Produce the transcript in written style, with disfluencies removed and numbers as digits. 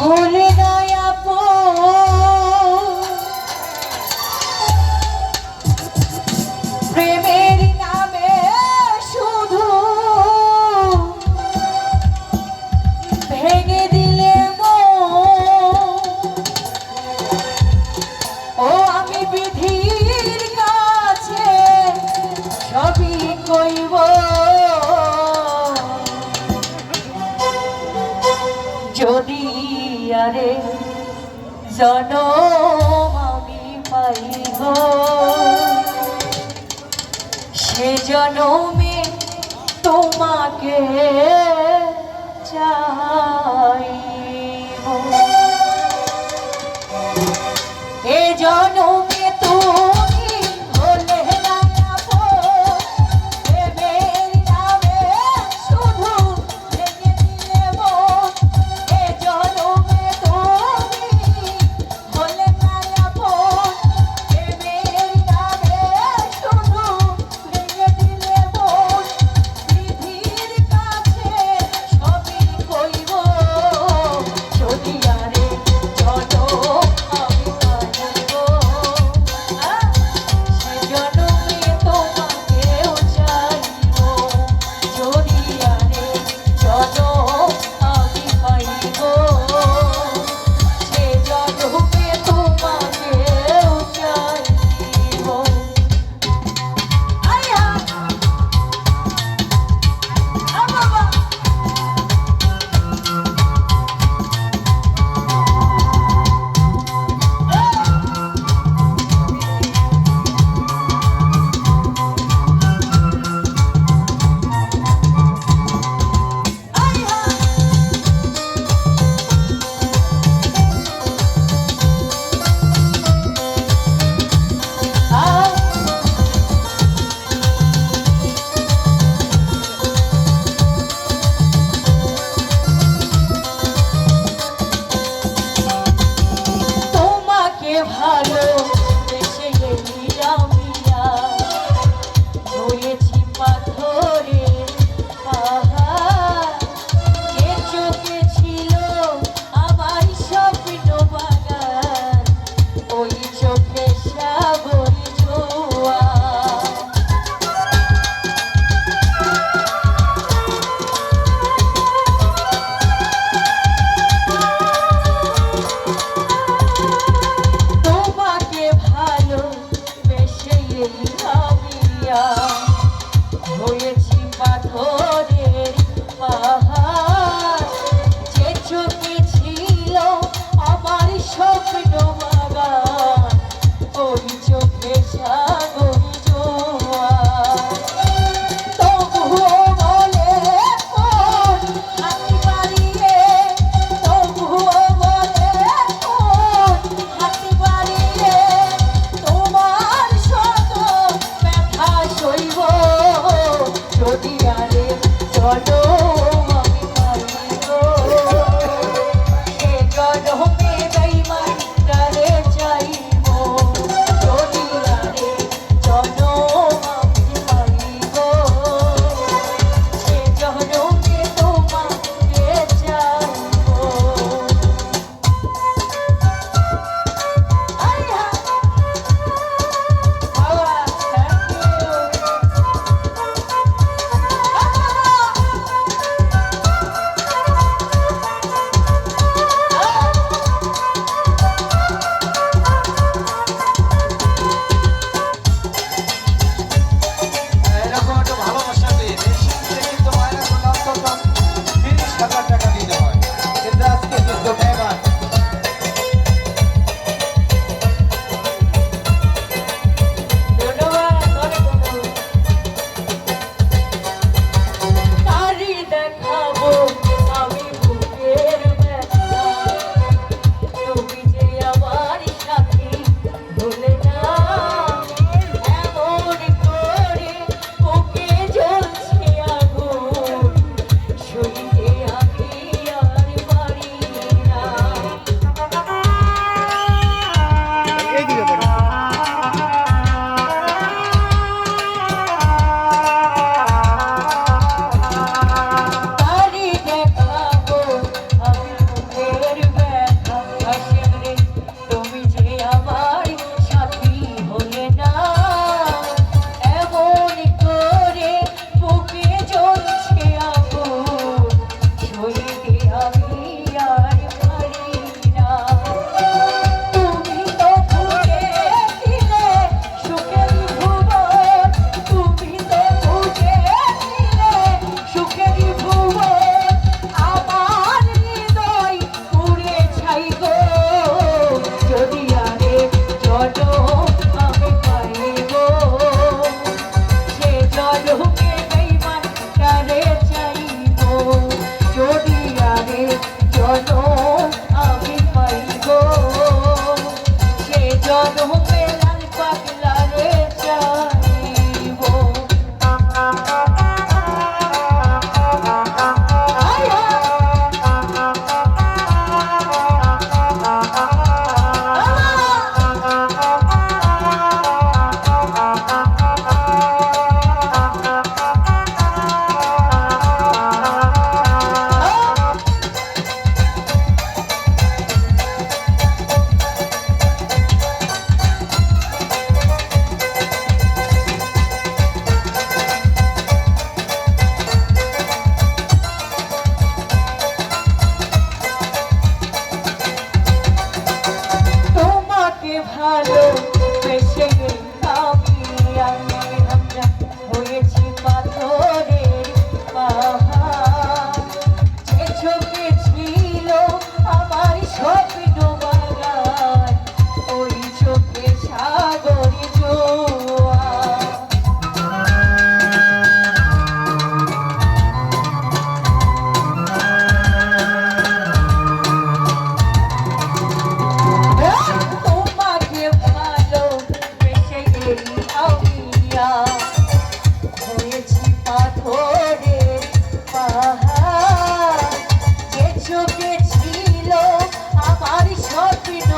ভুলে নাই প্রেমের নামে শুধু ভেঙে দিলে ও আমি বিধির কাছে সবই কইব যদি আরে জনম আমি পাইব সে জনমে তোমাকে চাইব এ জনমে তুমি হলে না আপন প্রেমের নামে শুধু ভেঙে দিলে মন এ জনমে তুমি হলে না আপন প্রেমের নামে শুধু ভেঙে দিলে মন বিধির কাছে সবই কইব যদি আরে জনম আমি পাইব সে জনমে তোমাকেও চাইব যদি আরে জনম আমি পাইব সে জনমে তোমাকেও চাইব আয়া বাবা তোমাকে ভালো বেশে গেলাম হয়েছি পাথরে পাহাড় যে চোখে ছিল আমার স্বপ্ন বাগান ওই চোখে সাগর জোয়ার তোমাকে ভালো বেশে আমিয়া হয়েছি পাথরের পাহাড় যে চোখে ছিল আমার স্বপ্ন বাগান ওই চোখে সাগর জোয়ার তবুও বলে কোন হাতি বাড়িয়ে তবুও বলে কোন হাতি বাড়িয়ে তোমার শত ব্যথা সইব যদি আরে জনম আমি পাইব সে জনমে বেঈমানটারে চাইব যদি আরে জনম আমি পাইব সে জনমে তোমাকে চাইব আয়া বাবা থ্যাংক এরকম একটা ভালোবাসা পেয়ে দেশে কিন্তু মায়েরা কোনো অন্তত 30,000 টাকা দিতে হয় কিন্তু আজকে কিন্তু মেহমান তারি দেখাবো আমি বুকের ব্যথা তুমি যে আমার সাথী ভুলে না এমন করে বুকে জ্বলছে আগুন শরীরে আমি চোখে ছিল আমার স্বপ্ন